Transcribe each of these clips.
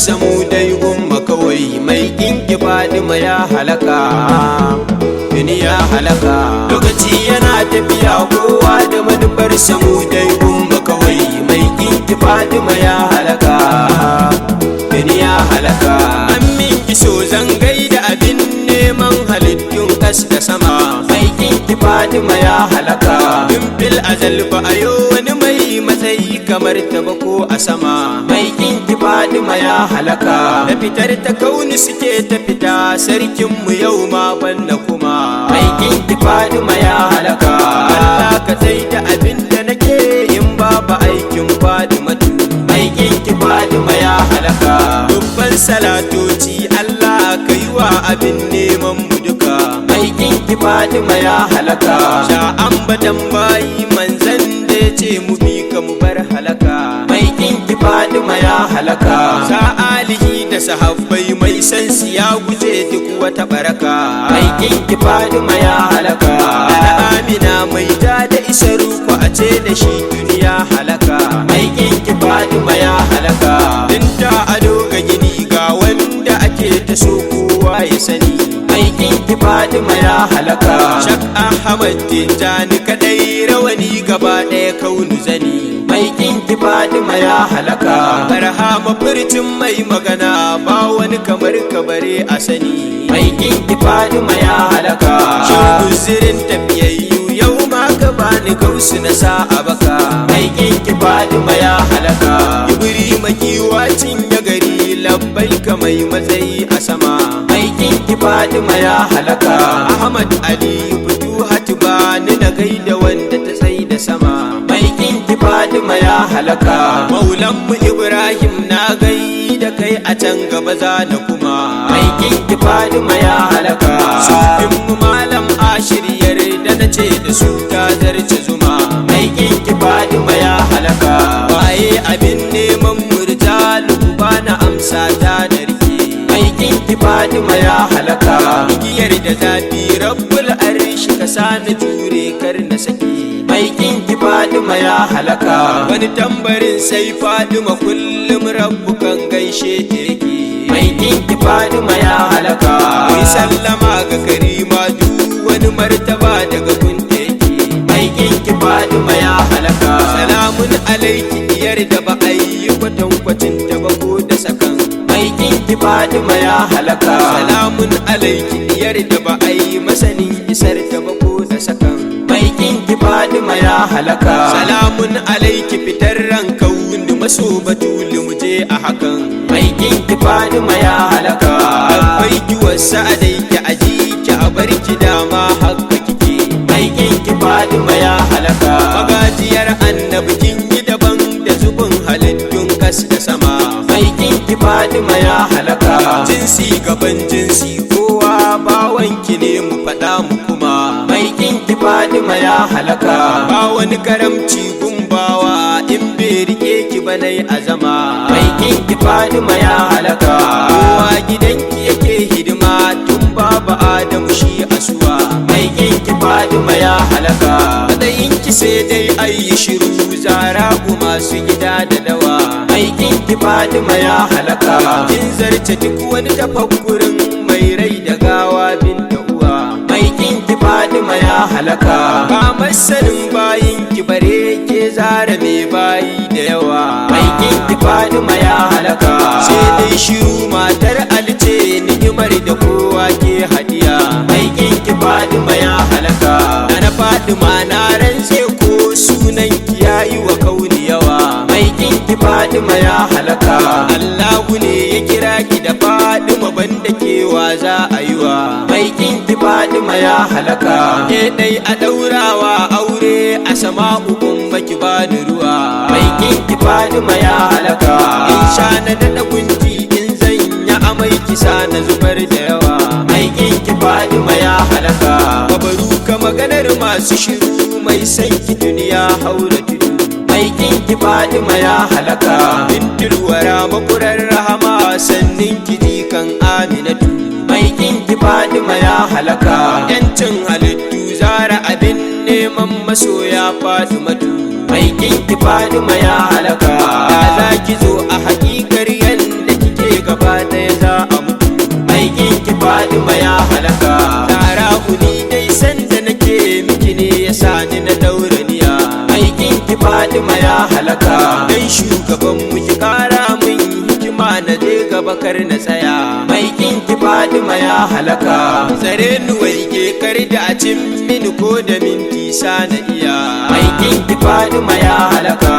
samu dai umma kawai mai kinki Fatima ya halaka duniya halaka lokaci yana tafiya kowa da manufar samu dai umma kawai mai kinki Fatima ya halaka duniya halaka amin kiso zan gaida abin neman halittun kas da sama mai kinki Fatima ya halaka bil azal ba ayo wani mai matsayi kamar ta ba ko a sama mai kinki Fatima ya halaka da fitar ta kauni suke ta fita sarkin mu yau ma banna kuma mai kinki Fatima ya halaka Allah ka tsaida abin da nake in babu aikin Fatima tu mai kinki Fatima ya halaka dubban salatoci Allah ka yi wa abin neman mu duka mai kinki Fatima ya halaka sha ambatan bayi manzan da ya ce mu bi ka mu bar halaka mai kinki Fatima ya halaka sa alihi da sahabbai mai san ya guje duk wata baraka mai kinki Fatima ya halaka ana amina mai ta da isar ku a ce da shi duniya halaka mai kinki Fatima ya halaka dinta ado ga gini ga wanda ake ta so kowa ya sani mai kinki Fatima ya halaka Shak Ahmad Tijani kadai rawani gaba ɗaya kaunu zani mai kinki Fatima ya halaka barhama furcin mai magana ba wani kamar kabare a sani mai kinki Fatima ya halaka uzirin tafiyayyu yau ma gaba ni gausu na sa a baka mai kinki Fatima ya halaka ibri makiwa cinye gari labbaika mai matsayi a sama mai kinki Fatima ya halaka Ahmad Ali Futuhat ba ni na gaida wanda ta tsayi da sama mai kinki Fatima ya halaka maulanmu Ibrahim na gaida kai a can gaba za na kuma mai kinki Fatima ya halaka sufin mu malam ashiriyar da na ce da su ta zarce zuma mai kinki Fatima ya halaka waye abin neman murjalu ba na amsa ta da rike mai kinki Fatima ya halaka igiyar da zafi rabbul arshi ka sani jure kar na saki mai kinki Fatima ya halaka wani tambarin sai Fatima kullum rabbu kan gaishe ta yake mai kinki Fatima ya halaka mai sallama ga karima duk wani martaba daga gunta yake mai kinki Fatima ya halaka salamun alaiki diyar da ba a yi kwatankwacin ta ba ko da sakan mai kinki Fatima ya halaka salamun alaiki diyar da ba a yi masanin isar ta ba ko da sakan mai kinki Fatima ya halaka salamun alaiki fitar ranka wundu maso batulu muje a hakan mai kinki Fatima ya halaka akwai kiwasa a dai ki aji ki a bar ki dama haka kike mai kinki Fatima ya halaka magajiyar annabi kin yi daban da zubin halittun kas da sama mai kinki Fatima ya halaka jinsi gaban jinsi kowa bawanki ne mu faɗa mu kuma mai kinki Fatima ya halaka ba wani karamci gumbawa in bai rike ki banai azama mai kinki Fatima ya halaka kowa gidanki yake hidima tun babu Adamu shi asuwa mai kinki Fatima ya halaka matsayinki sai dai ayi shiru zara masu gida da dawa mai kinki Fatima ya halaka kin zarce duk wani tafakkurin mai rai da gawa binta uwa mai kinki Fatima ya halaka ba masanin bayin ki bare ke zara mai bayi da yawa mai kinki Fatima ya halaka sai dai shiru matar alce ni'imar da kowa ke hadiya mai kinki Fatima ya halaka na Fatima na rantse ko sunan ki yayi wa kauni yawa mai kinki Fatima ya halaka Allahu ne ya kira ki da Fatima banda kewa za a yi wa mai kinki Fatima ya halaka ke dai a daurawa aure a sama'u baki bani ruwa mai kinki Fatima ya halaka in sha na da kunji in zanya amai kisa na zubar da yawa mai kinki Fatima ya halaka babaru ka maganar masu shiru mai sanki duniya haura tudu mai kinki Fatima ya halaka binturwara makurar rahama sannin kiji kan Aminatu mai kinki Fatima ya halaka yancin halittu zara abin neman masoya Fatimatu mai kinki Fatima ya halaka ya zaki zo a hakikar yanda kike sani na dauraniya aikin ki Fatima ya halaka dan shugaban mu ki kara min hikima na je gaba kar na tsaya aikin ki Fatima ya halaka tsare ni waige kar da a cin mini ko da minti sana iya aikin ki Fatima ya halaka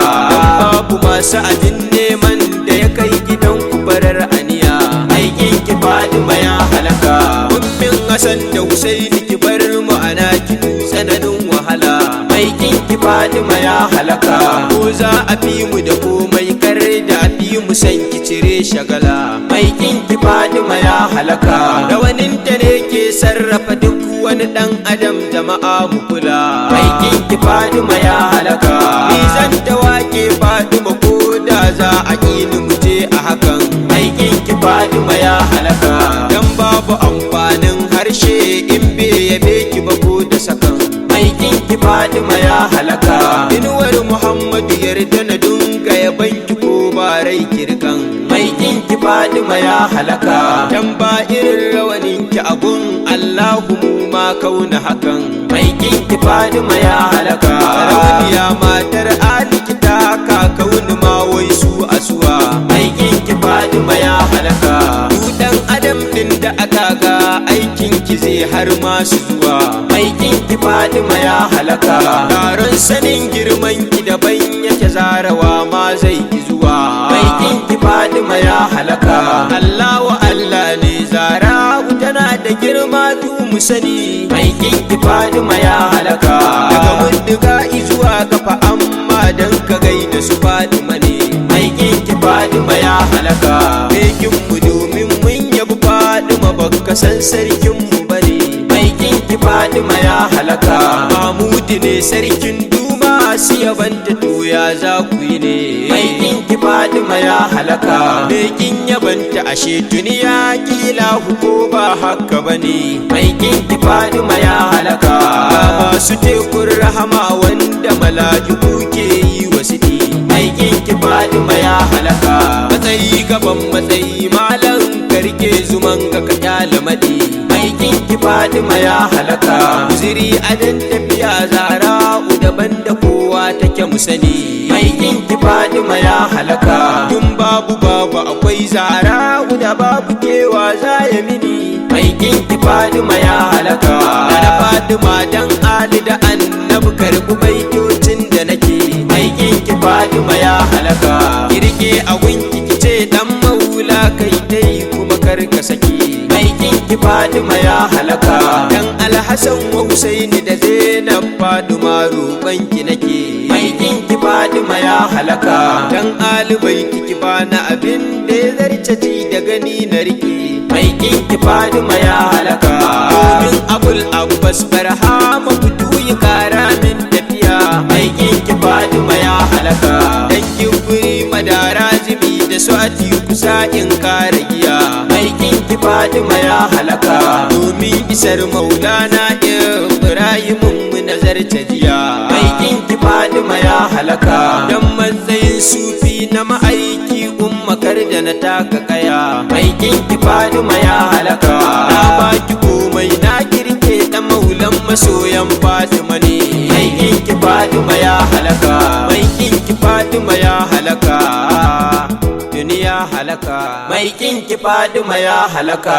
babu masu abin neman da ya kai gidan ku barar aniya aikin ki Fatima ya halaka ummin Hassan da Husaini ki bar mu ana ki tsananin wahala aikin ki Fatima ya halaka ko za a fi mu da komai kar da a fi mu san ki cire shagala aikin ki Fatima ya halaka rawanin ta ne ke sarrafa duk wani dan adam jama'a mu kula aikin ki Fatima ya halaka ni zan tawake Fatima ko da za a kini mu je a hakan aikin ki Fatima ya halaka dan babu amfanin harshe in bai yabe ki ba ko da sakan aikin ki Fatima ya halaka inuwar Muhammadu yarda na dunga yaban ki ko ba rai kirkan aikin ki Fatima ya halaka dan ba irin rawanin ki agun Allahu mu ma kauna hakan aikin ki Fatima ya halaka rawiya matar aliki ta ka kauni ma wai su asuwa aikin ki Fatima ya halaka dan adam din da aka ga aikin ki zai har ma su zuwa aikin ki Fatima ya halaka taron sanin girman ki daban yake zarawa ma zai ki zuwa aikin ki Fatima ya halaka Allah wa Allah ne zara tana da girma tu mu sani aikin ki Fatima ya halaka daga mundiga zuwa kafa amma dan ka gaida su Fatima ne aikin ki Fatima ya halaka aikin mu domin mun yabi Fatima baka san sarkin mu bane aikin ki Fatima ya halaka Mahmud ne sarkin duma su yabanta to ya za ku yi ne aikin ki Fatima ya halaka aikin yabanta ashe duniya kila ko ba haka bane aikin ki Fatima ya halaka masu tekun rahama wanda mala'iku ke yi wasiti aikin ki Fatima ya halaka matsayi gaban matsayi malam karke zuman ga ka kyalamadi aikin ki Fatima ya halaka ziri adan tafiya zara daban da kowa take mu sani aikin ki Fatima ya halaka tun babu akwai zara da babu kewa za ya mini aikin ki Fatima ya halaka da Fatima dan Ali da Annabi karbu baitocin da nake aikin ki Fatima ya halaka kirke a gunki kice dan maula kai dai kuma karka saki aikin ki Fatima ya halaka dan Alhassan wa Husaini da Zainab Fatima roƙon ki nake aikin ki Fatima ya halaka dan Ali baiti ki bana abin da ya zarce ji da gani na rike aikin ki Fatima ya halaka domin Abul Abbas Barhama fito ya kara min tafiya aikin ki Fatima ya halaka dan kibri madara zibi da su ati kusa in kare giya aikin ki Fatima ya halaka domin isar Maulana Ibrahim mun nazarta jiya aikin ki Fatima ya halaka dan matsayin sufi na ma'aiki ummakar da na taka kaya aikin ki Fatima ya halaka na baki komai na girke da maulan masoyan Fatima ne aikin ki Fatima ya halaka aikin ki Fatima ya halaka duniya halaka aikin ki Fatima ya halaka